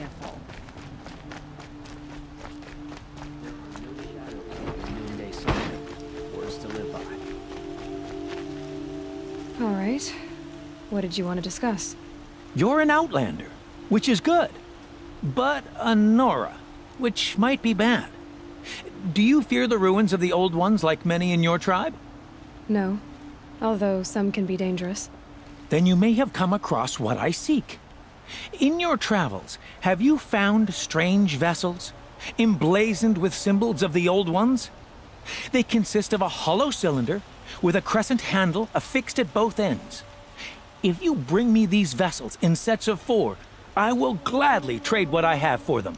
careful. Noonday sun. Words to live by. All right. What did you want to discuss? You're an outlander, which is good. But a Nora, which might be bad. Do you fear the ruins of the old ones like many in your tribe? No. Although some can be dangerous. Then you may have come across what I seek. In your travels, have you found strange vessels, emblazoned with symbols of the old ones? They consist of a hollow cylinder with a crescent handle affixed at both ends. If you bring me these vessels in sets of 4, I will gladly trade what I have for them.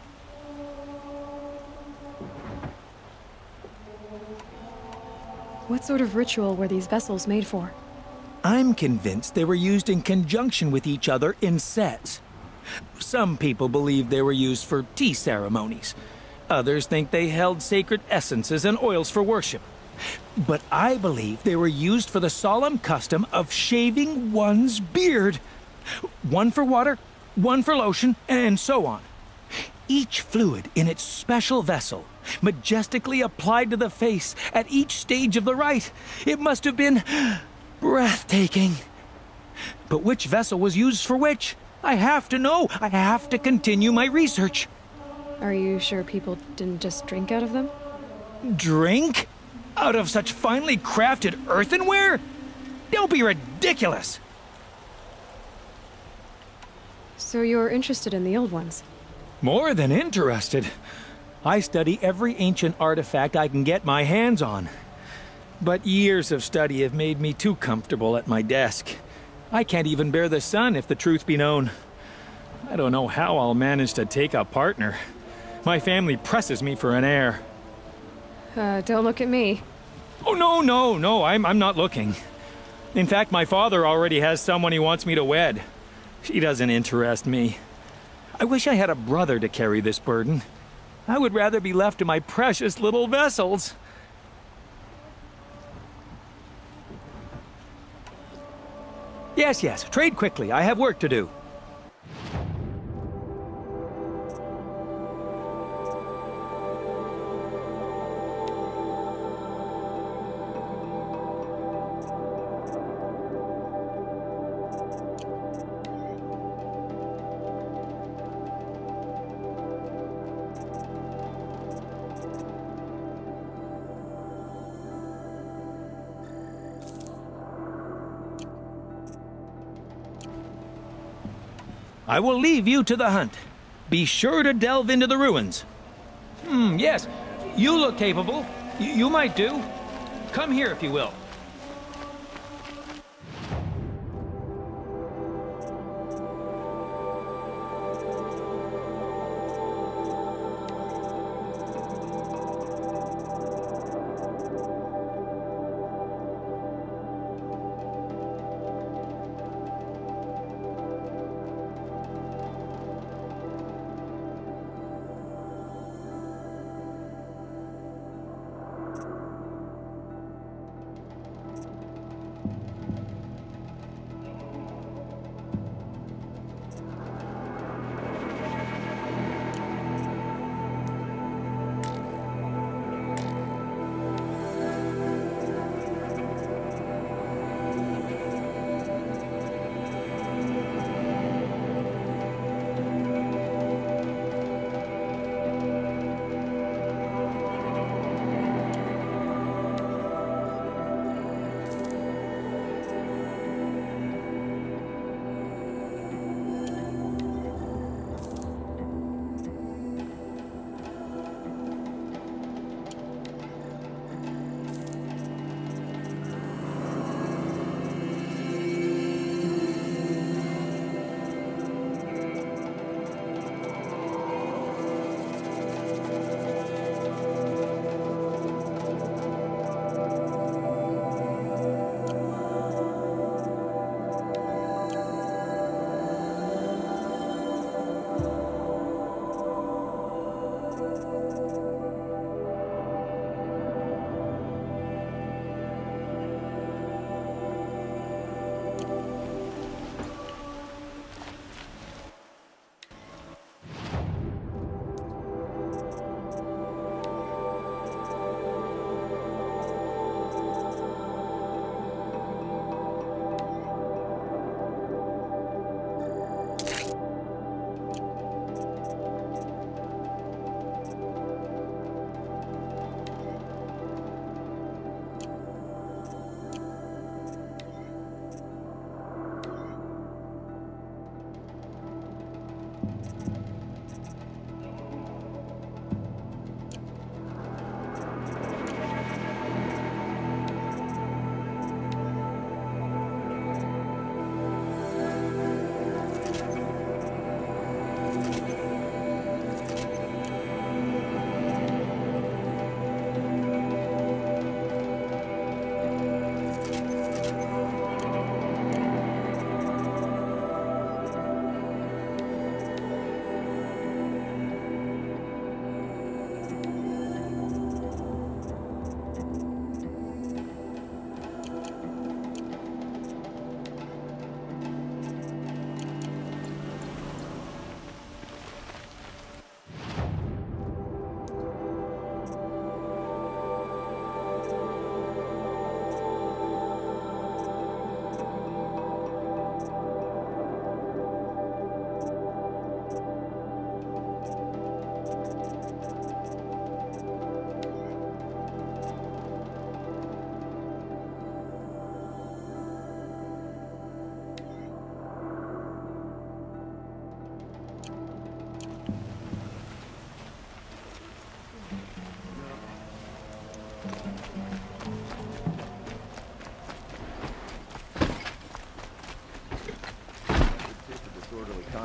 What sort of ritual were these vessels made for? I'm convinced they were used in conjunction with each other in sets. Some people believe they were used for tea ceremonies. Others think they held sacred essences and oils for worship. But I believe they were used for the solemn custom of shaving one's beard. One for water, one for lotion, and so on. Each fluid in its special vessel, majestically applied to the face at each stage of the rite. It must have been breathtaking. But which vessel was used for which? I have to know. I have to continue my research. Are you sure people didn't just drink out of them? Drink? Out of such finely crafted earthenware? Don't be ridiculous! So you're interested in the old ones? More than interested. I study every ancient artifact I can get my hands on. But years of study have made me too comfortable at my desk. I can't even bear the sun, if the truth be known. I don't know how I'll manage to take a partner. My family presses me for an heir. Don't look at me. Oh, no, I'm not looking. In fact, my father already has someone he wants me to wed. She doesn't interest me. I wish I had a brother to carry this burden. I would rather be left to my precious little vessels. Yes, trade quickly. I have work to do. I will leave you to the hunt. Be sure to delve into the ruins. Yes, you look capable. You might do. Come here if you will.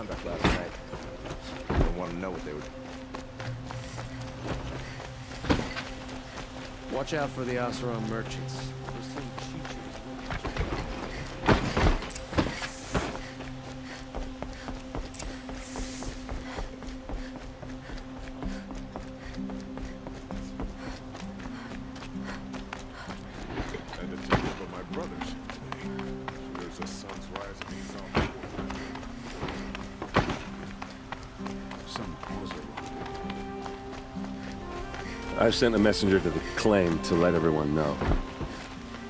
conduct last night. I don't want to know what they were... Watch out for the Oseram merchants. There's some cheaters. And to take over my brothers. There's a sun's rising on some poser. I've sent a messenger to the claim to let everyone know.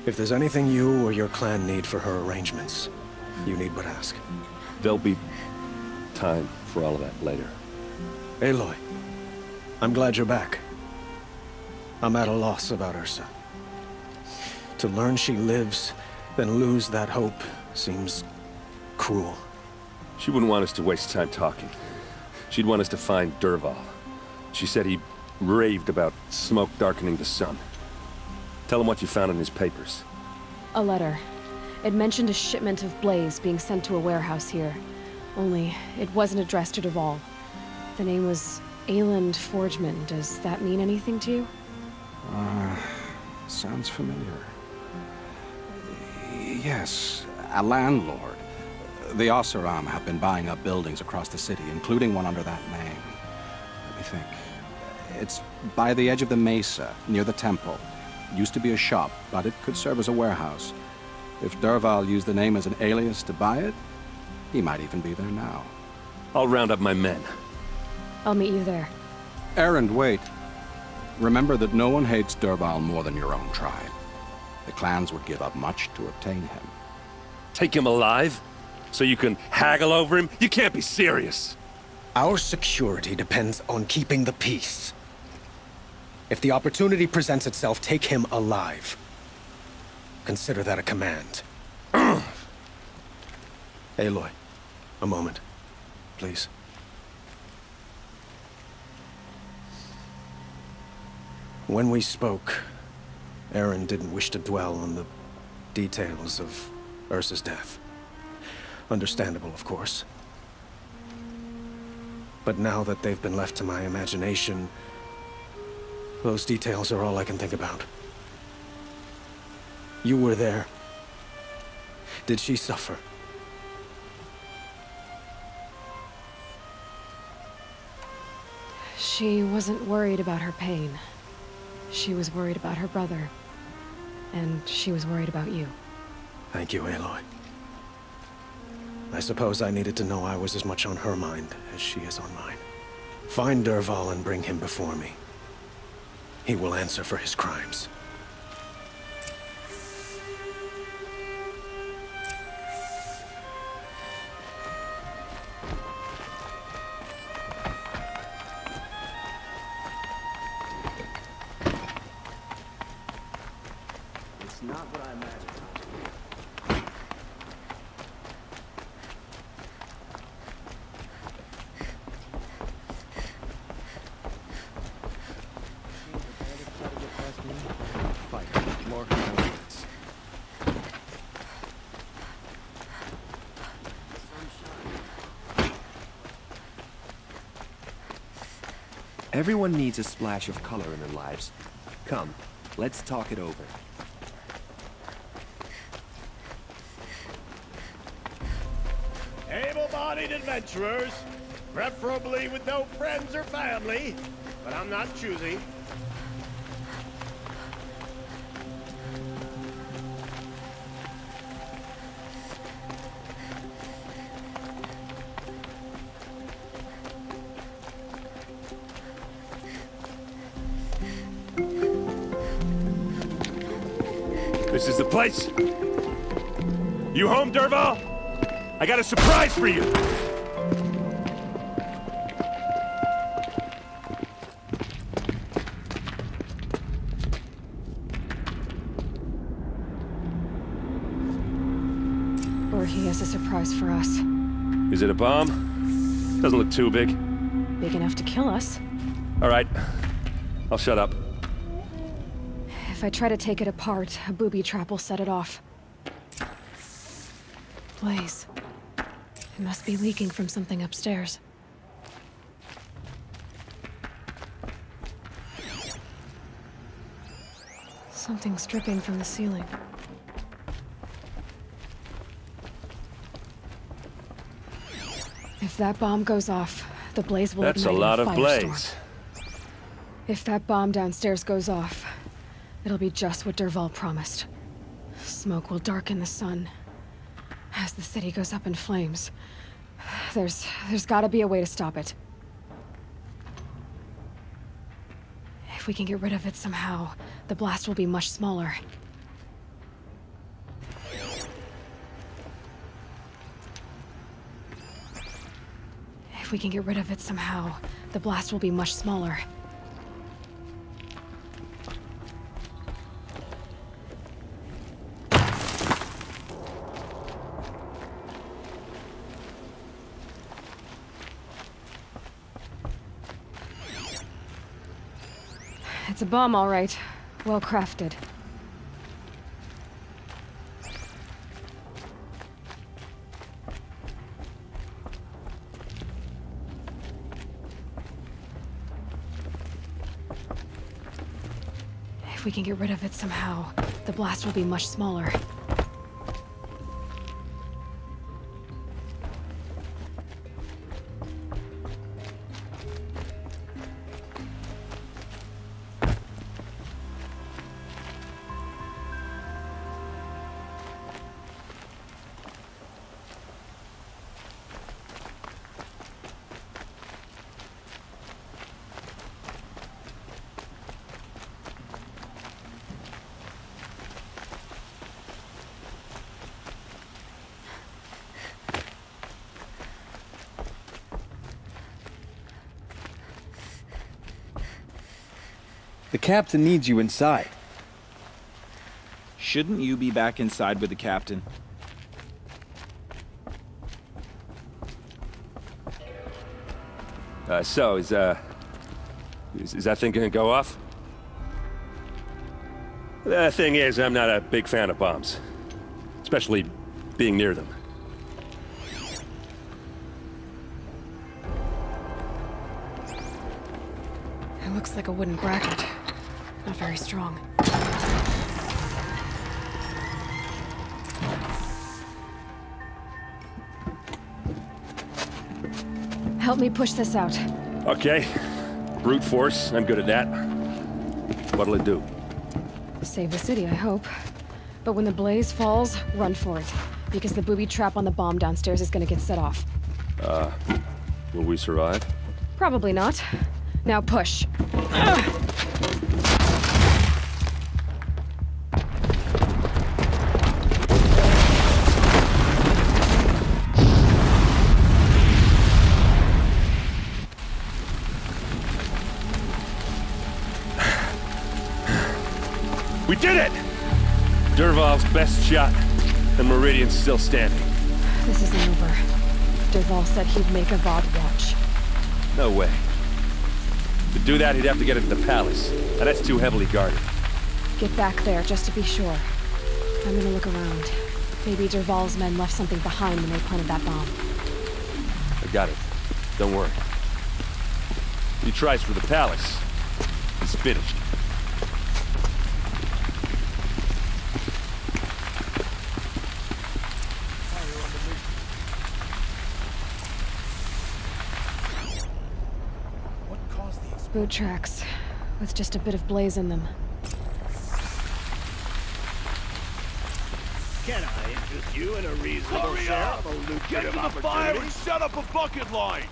If there's anything you or your clan need for her arrangements, you need but ask. There'll be time for all of that later. Aloy, I'm glad you're back. I'm at a loss about Ursa. To learn she lives, then lose that hope, seems cruel. She wouldn't want us to waste time talking. She'd want us to find Dervahl. She said he raved about smoke darkening the sun. Tell him what you found in his papers. A letter. It mentioned a shipment of blaze being sent to a warehouse here. Only, it wasn't addressed to Dervahl. The name was Ayland Forgeman. Does that mean anything to you? Sounds familiar. Yes, a landlord. The Oseram have been buying up buildings across the city, including one under that name. Let me think. It's by the edge of the mesa, near the temple. Used to be a shop, but it could serve as a warehouse. If Dervahl used the name as an alias to buy it, he might even be there now. I'll round up my men. I'll meet you there. Erend, wait. Remember that no one hates Dervahl more than your own tribe. The clans would give up much to obtain him. Take him alive? So you can haggle over him? You can't be serious! Our security depends on keeping the peace. If the opportunity presents itself, take him alive. Consider that a command. Aloy, a moment, please. When we spoke, Erend didn't wish to dwell on the details of Ursa's death. Understandable, of course. But now that they've been left to my imagination, those details are all I can think about. You were there. Did she suffer? She wasn't worried about her pain. She was worried about her brother. And she was worried about you. Thank you, Aloy. I suppose I needed to know I was as much on her mind as she is on mine. Find Dervahl and bring him before me. He will answer for his crimes. It's not what I imagined. Everyone needs a splash of color in their lives. Come, let's talk it over. Able-bodied adventurers, preferably with no friends or family, but I'm not choosy. This is the place! You home, Dervahl? I got a surprise for you! Or he has a surprise for us. Is it a bomb? Doesn't look too big. Big enough to kill us. All right. I'll shut up. If I try to take it apart, a booby trap will set it off. Blaze. Must be leaking from something upstairs. Something's dripping from the ceiling. If that bomb goes off, the blaze will That's a ignite lot a of firestorm. blaze. If that bomb downstairs goes off, it'll be just what Dervahl promised. Smoke will darken the sun. As the city goes up in flames, there's gotta be a way to stop it. If we can get rid of it somehow, the blast will be much smaller. If we can get rid of it somehow, the blast will be much smaller. It's a bomb, all right. Well crafted. If we can get rid of it somehow, the blast will be much smaller. The captain needs you inside. Shouldn't you be back inside with the captain? So, is that thing gonna go off? The thing is, I'm not a big fan of bombs. Especially being near them. It looks like a wooden bracket. Not very strong. Help me push this out. Okay. Brute force, I'm good at that. What'll it do? Save the city, I hope. But when the blaze falls, run for it. Because the booby trap on the bomb downstairs is gonna get set off. Will we survive? Probably not. Now push. We did it! Dervahl's best shot, and Meridian's still standing. This isn't over. Dervahl said he'd make a VOD watch. No way. To do that, he'd have to get into the palace, and that's too heavily guarded. Get back there, just to be sure. I'm gonna look around. Maybe Dervahl's men left something behind when they planted that bomb. I got it. Don't worry. He tries for the palace. He's finished. Boot tracks, with just a bit of blaze in them. Can I interest you in a reasonable share of a lucrative Get to the fire and set up a bucket line!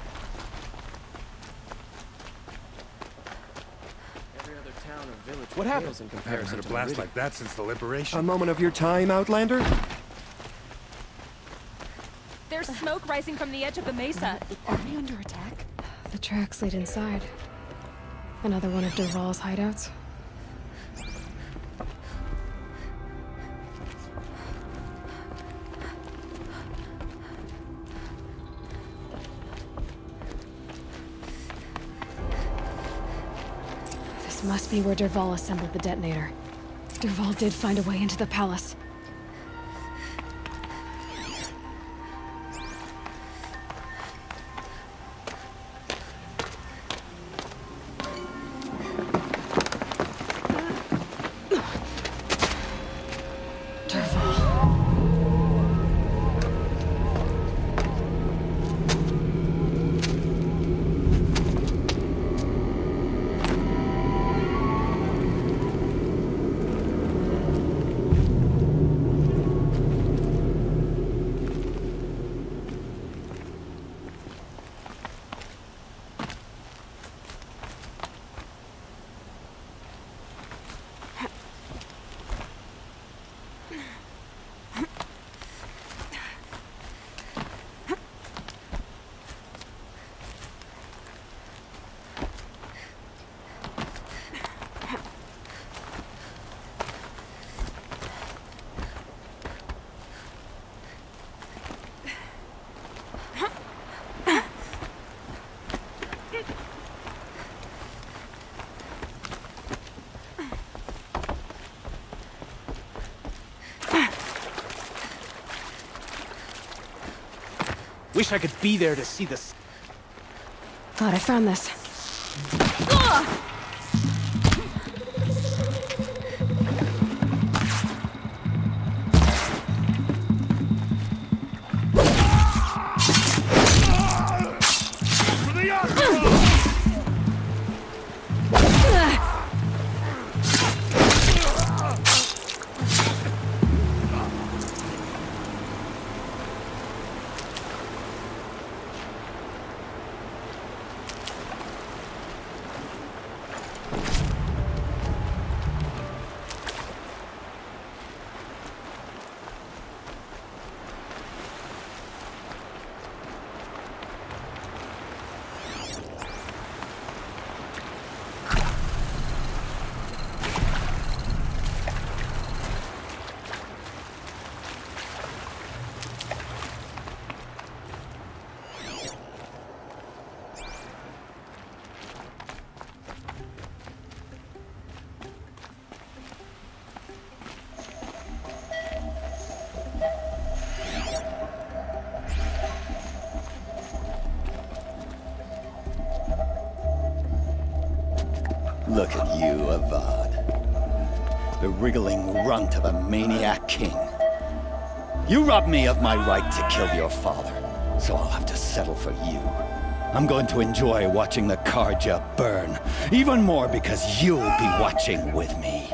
Every other town or village What happened? fails in I haven't comparison had a to blast Meridian. like that since the liberation. A moment of your time, Outlander? There's smoke rising from the edge of the mesa. Are we under attack? The tracks lead inside. Another one of Dervahl's hideouts. This must be where Dervahl assembled the detonator. Dervahl did find a way into the palace. Wish I could be there to see this. Glad I found this. Look at you, Avad. The wriggling runt of a maniac king. You robbed me of my right to kill your father, so I'll have to settle for you. I'm going to enjoy watching the Karja burn, even more because you'll be watching with me.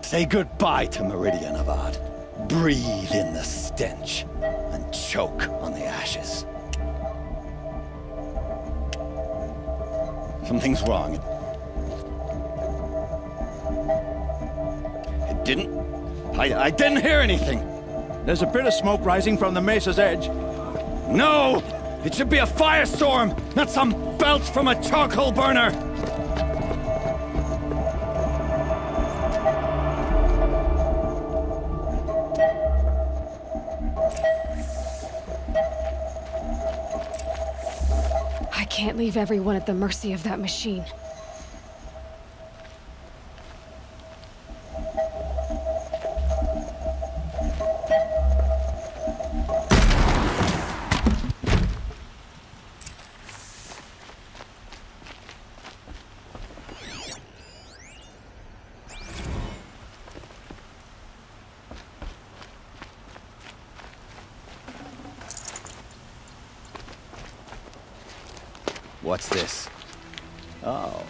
Say goodbye to Meridian, Avad. Breathe in the stench, and choke on the ashes. Something's wrong. I didn't hear anything. There's a bit of smoke rising from the mesa's edge. No! It should be a firestorm, not some belch from a charcoal burner! I can't leave everyone at the mercy of that machine. What's this? Oh.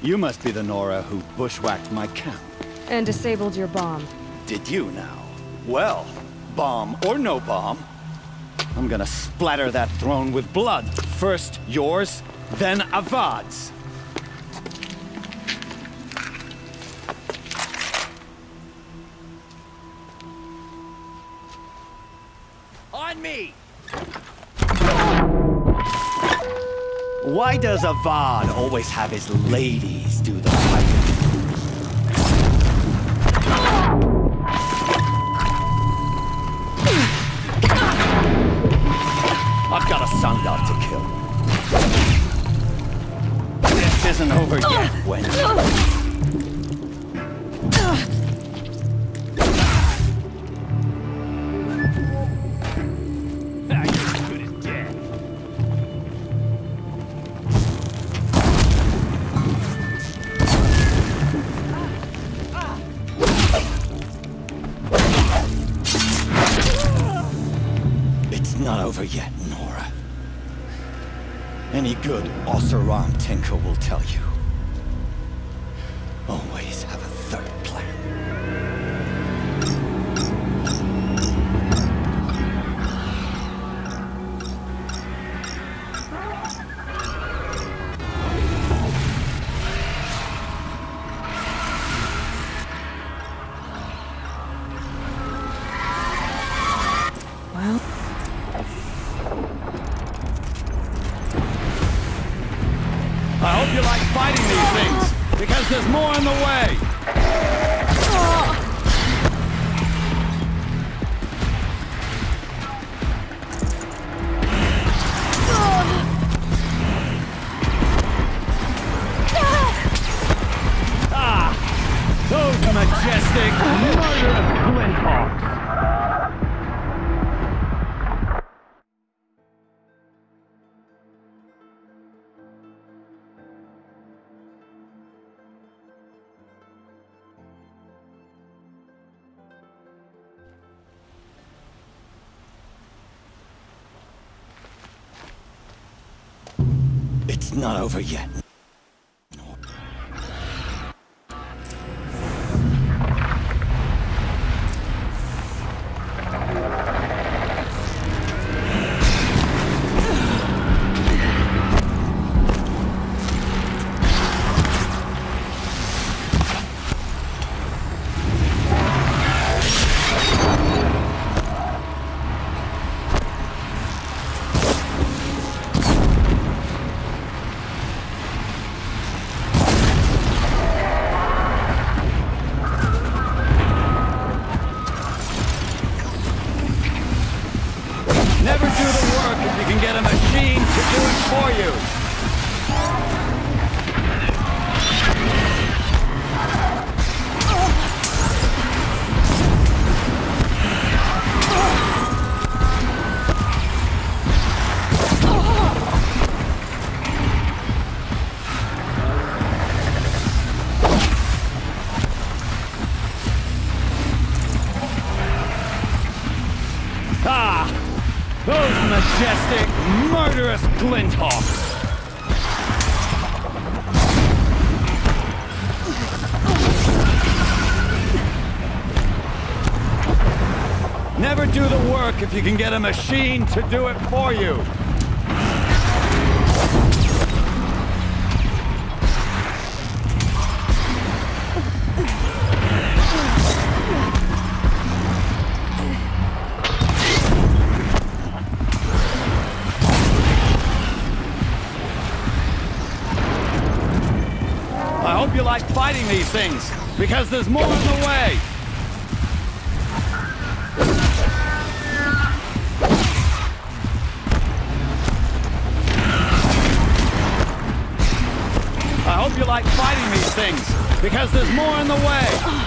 You must be the Nora who bushwhacked my camp. And disabled your bomb. Did you now? Well, bomb or no bomb, I'm gonna splatter that throne with blood. First yours, then Avad's. On me! Why does Avad always have his ladies do the fighting? I've got a sundog to kill. This isn't over yet, wench. Not over yet, Nora. Any good Oseram tinker will tell you. Always have a third plan. there's more in the way! Those majestic, murderous flinthawks! It's not over yet. Never do the work if you can get a machine to do it for you. Those majestic, murderous flinthawks! Never do the work if you can get a machine to do it for you. I hope you like fighting these things, because there's more in the way! I hope you like fighting these things, because there's more in the way!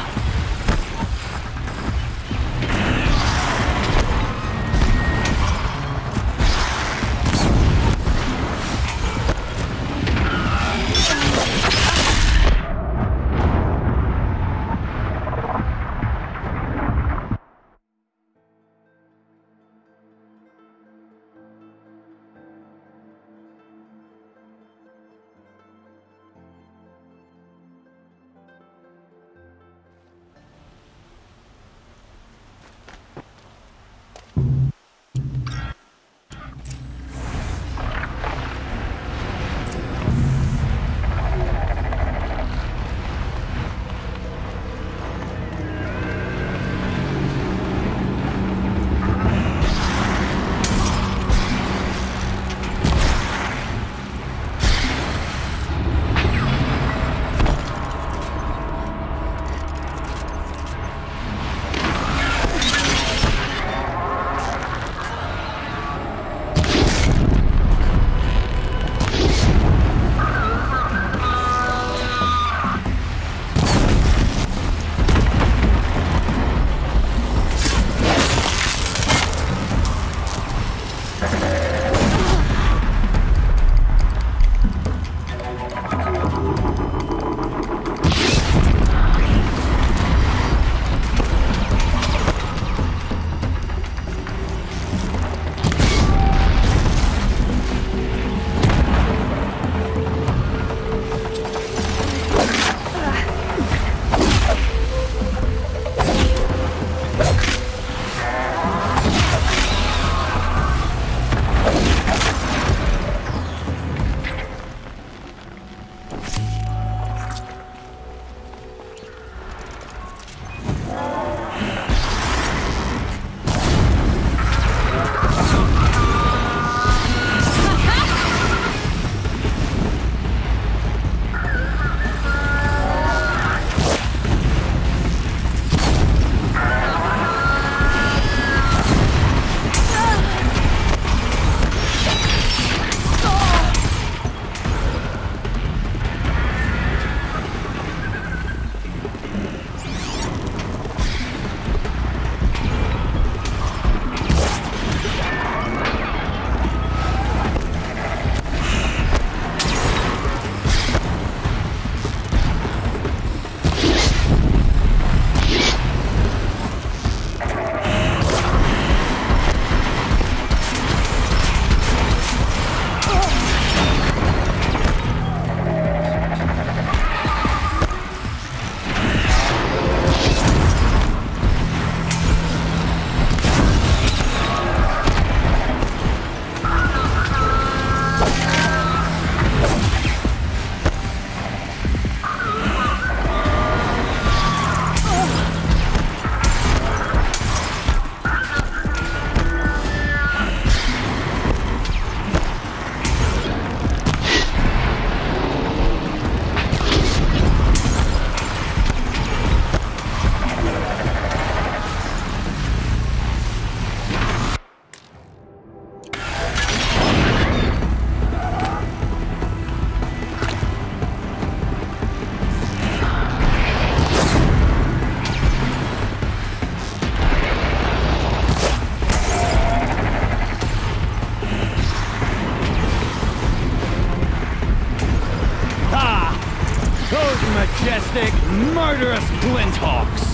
murderous glinthawks!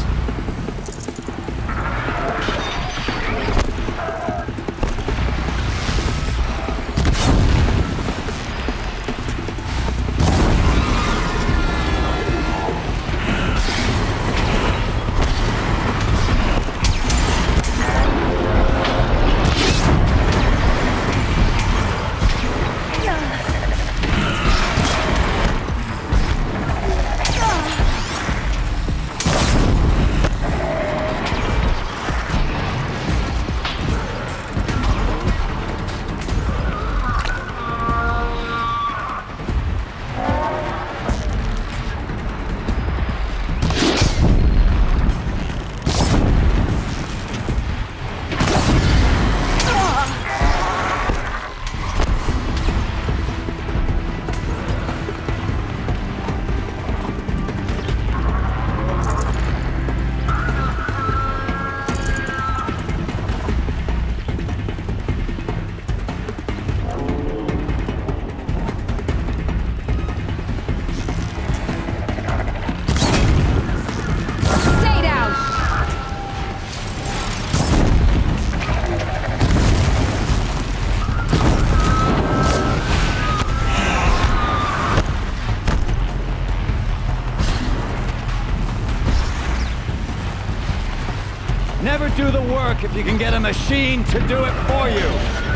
Never do the work if you can get a machine to do it for you.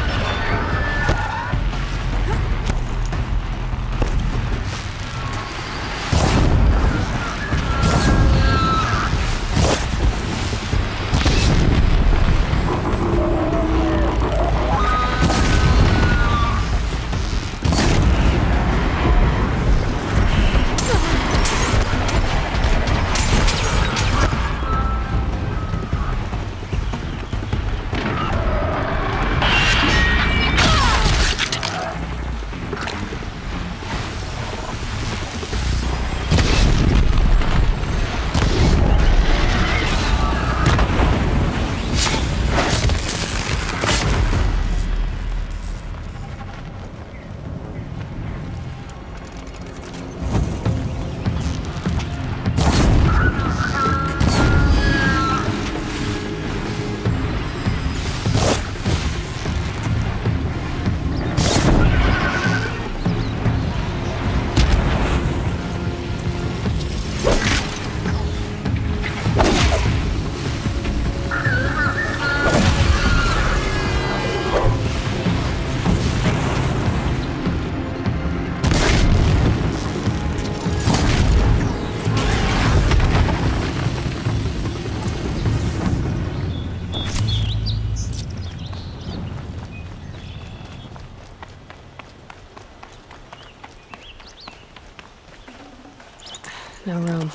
No room.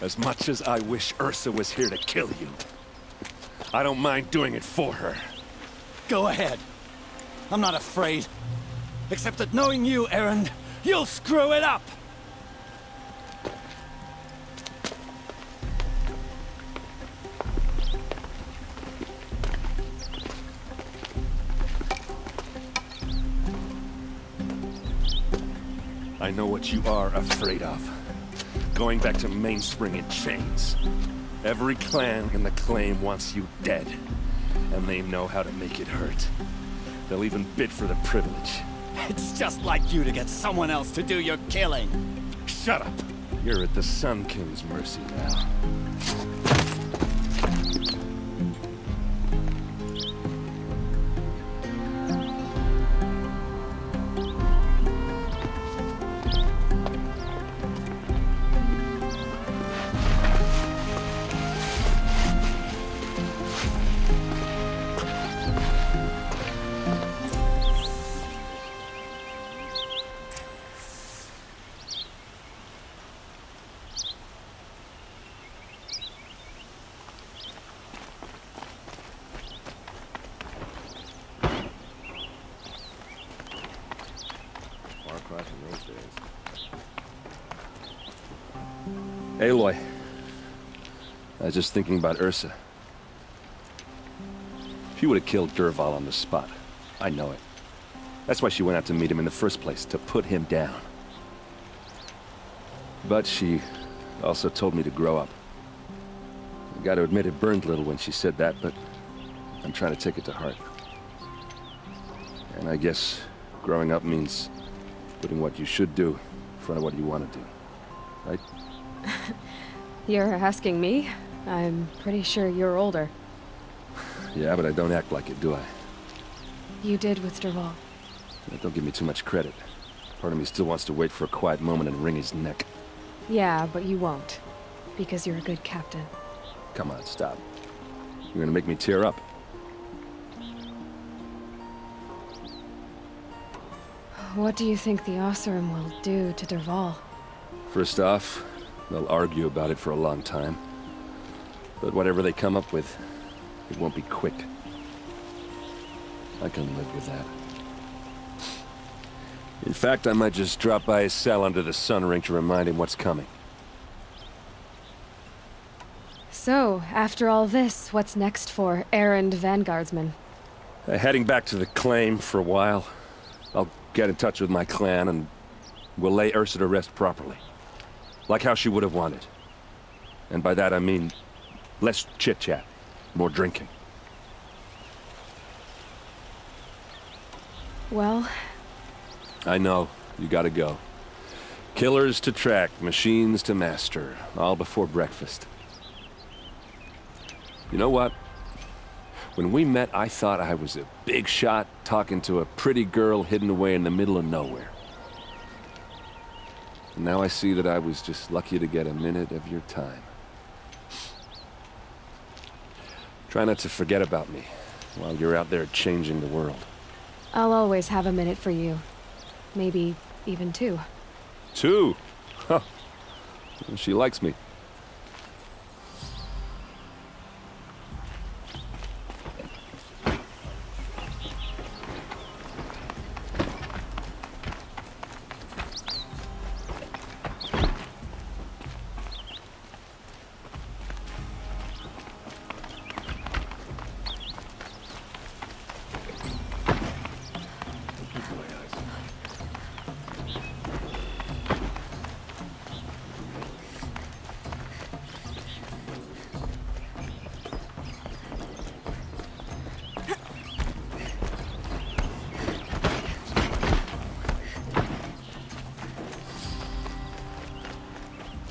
As much as I wish Ursa was here to kill you, I don't mind doing it for her. Go ahead. I'm not afraid. Except that knowing you, Erend, you'll screw it up! I know what you are afraid of. Going back to Mainspring in chains. Every clan in the claim wants you dead. And they know how to make it hurt. They'll even bid for the privilege. It's just like you to get someone else to do your killing. Shut up! You're at the Sun King's mercy now. Aloy, I was just thinking about Ursa. She would have killed Dervahl on the spot. I know it. That's why she went out to meet him in the first place, to put him down. But she also told me to grow up. I gotta admit it burned a little when she said that, but I'm trying to take it to heart. And I guess growing up means putting what you should do in front of what you want to do. Right? You're asking me? I'm pretty sure you're older. Yeah, but I don't act like it, do I? You did with Dervahl. Don't give me too much credit. Part of me still wants to wait for a quiet moment and wring his neck. Yeah, but you won't. Because you're a good captain. Come on, stop. You're gonna make me tear up. What do you think the Oseram will do to Dervahl? First off, they'll argue about it for a long time. But whatever they come up with, it won't be quick. I can live with that. In fact, I might just drop by his cell under the sun ring to remind him what's coming. So, after all this, what's next for errand vanguardsman? Heading back to the claim for a while. I'll get in touch with my clan and we'll lay Ursa to rest properly. Like how she would have wanted. And by that I mean less chit-chat, more drinking. Well... I know, you gotta go. Killers to track, machines to master, all before breakfast. You know what? When we met, I thought I was a big shot talking to a pretty girl hidden away in the middle of nowhere. And now I see that I was just lucky to get a minute of your time. Try not to forget about me while you're out there changing the world. I'll always have a minute for you. Maybe even 2. 2? Huh. She likes me.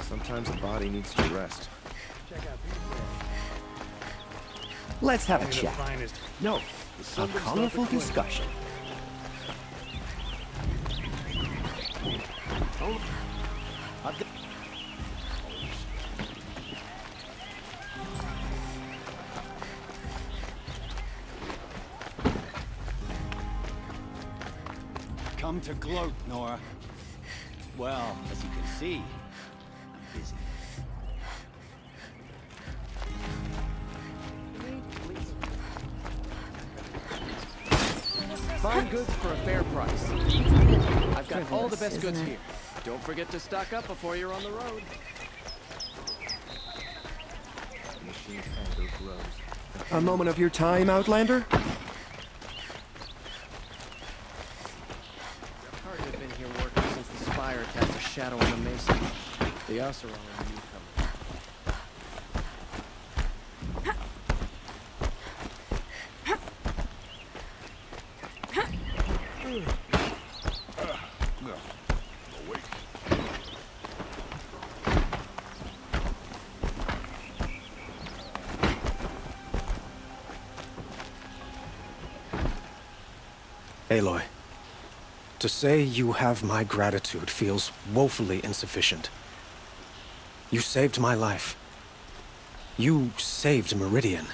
Sometimes the body needs to rest. Let's have a chat. No, a colorful discussion. Come to gloat, Nora. Well, as you can see, I'm busy. Fine goods for a fair price. I've got all the best goods here. Don't forget to stock up before you're on the road. A moment of your time, Outlander? Hard to have been here working since the spire cast a shadow on the mesa. The Oseram are newcomers. Aloy, to say you have my gratitude feels woefully insufficient. You saved my life. You saved Meridian.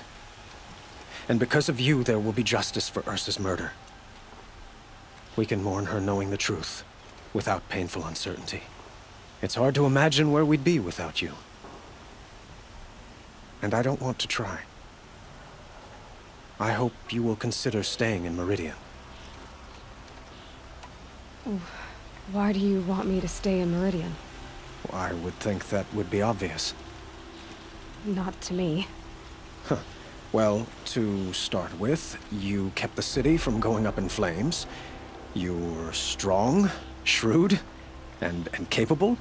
And because of you, there will be justice for Ursa's murder. We can mourn her knowing the truth, without painful uncertainty. It's hard to imagine where we'd be without you. And I don't want to try. I hope you will consider staying in Meridian. Why do you want me to stay in Meridian? I would think that would be obvious. Not to me. Huh. Well, to start with, you kept the city from going up in flames. You were strong, shrewd, and capable.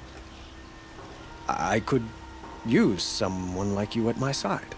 I could use someone like you at my side.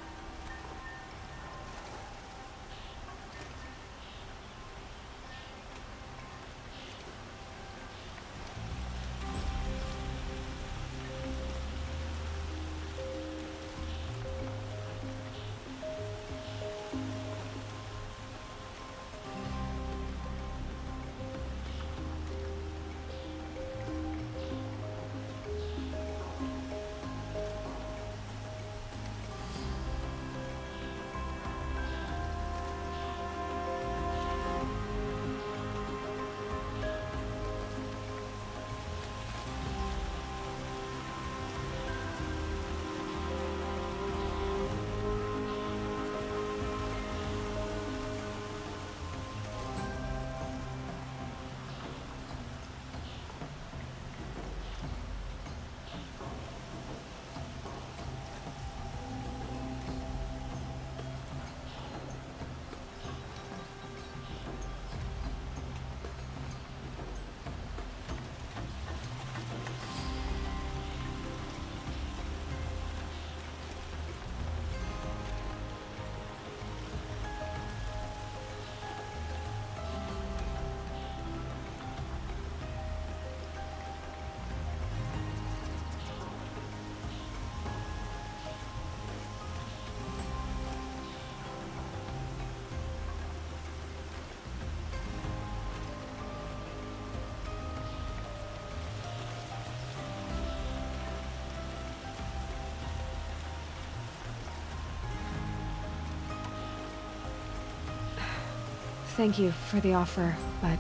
Thank you for the offer, but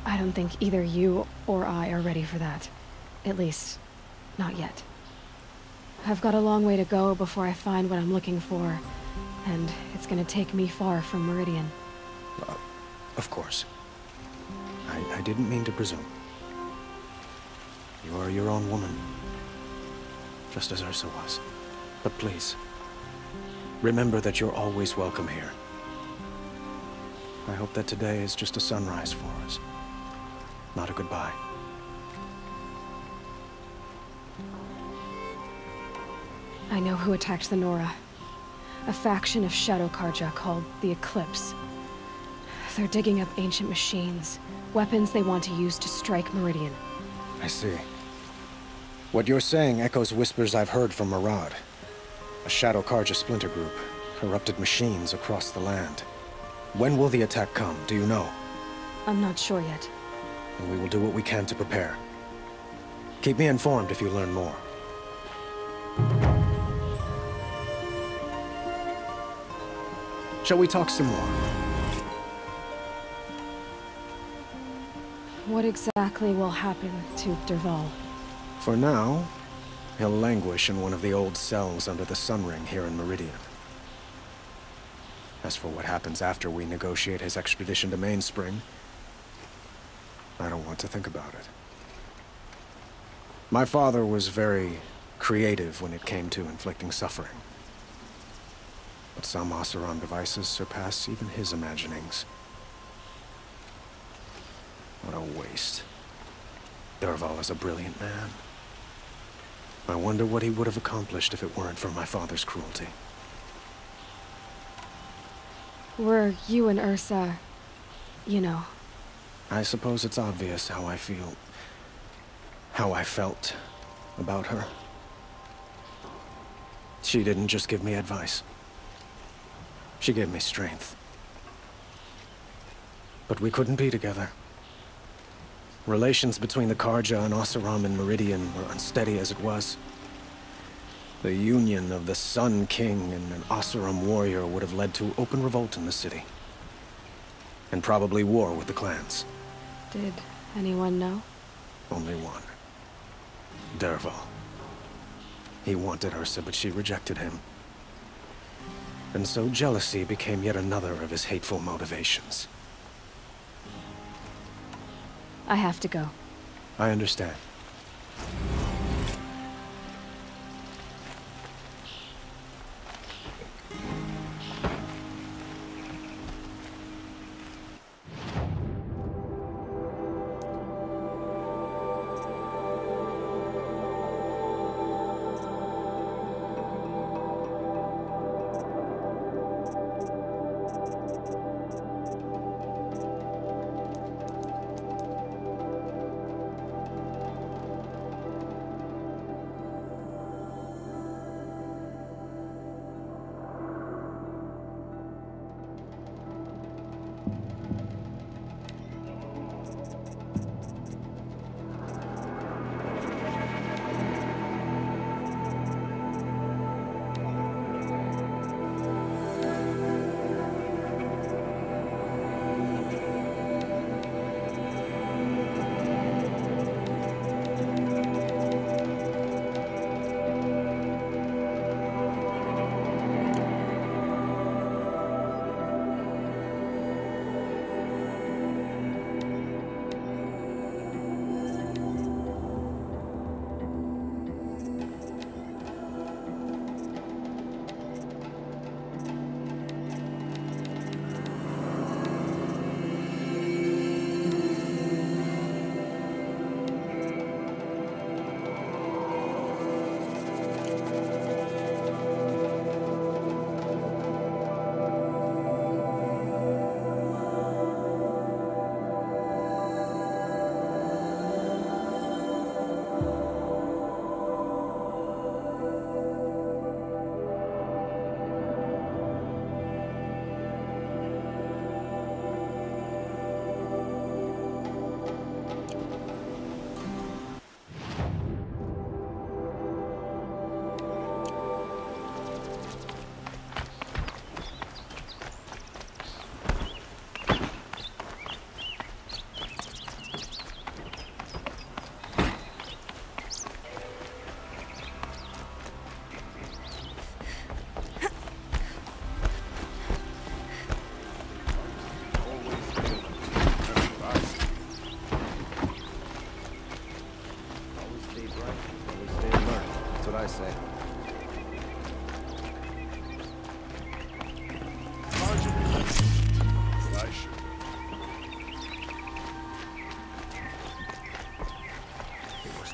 I don't think either you or I are ready for that. At least, not yet. I've got a long way to go before I find what I'm looking for, and it's gonna take me far from Meridian. Of course. I didn't mean to presume. You are your own woman, just as Ursa was. But please, remember that you're always welcome here. I hope that today is just a sunrise for us, not a goodbye. I know who attacked the Nora. A faction of Shadow Karja called the Eclipse. They're digging up ancient machines, weapons they want to use to strike Meridian. I see. What you're saying echoes whispers I've heard from Murad. A Shadow Karja splinter group, corrupted machines across the land. When will the attack come, do you know? I'm not sure yet. And we will do what we can to prepare. Keep me informed if you learn more. Shall we talk some more? What exactly will happen to Dervahl? For now, he'll languish in one of the old cells under the Sun Ring here in Meridian. As for what happens after we negotiate his extradition to Mainspring, I don't want to think about it. My father was very creative when it came to inflicting suffering. But some Oseram devices surpass even his imaginings. What a waste. Dervahl is a brilliant man. I wonder what he would have accomplished if it weren't for my father's cruelty. Were you and Ursa, you know? I suppose it's obvious how I feel, how I felt about her. She didn't just give me advice. She gave me strength. But we couldn't be together. Relations between the Karja and Oseram and Meridian were unsteady as it was. The union of the Sun King and an Oseram warrior would have led to open revolt in the city. And probably war with the clans. Did anyone know? Only one. Dervahl. He wanted Ursa, but she rejected him. And so jealousy became yet another of his hateful motivations. I have to go. I understand.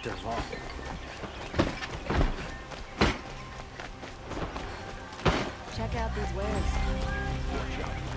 Dervahl. Check out these wares. Watch out.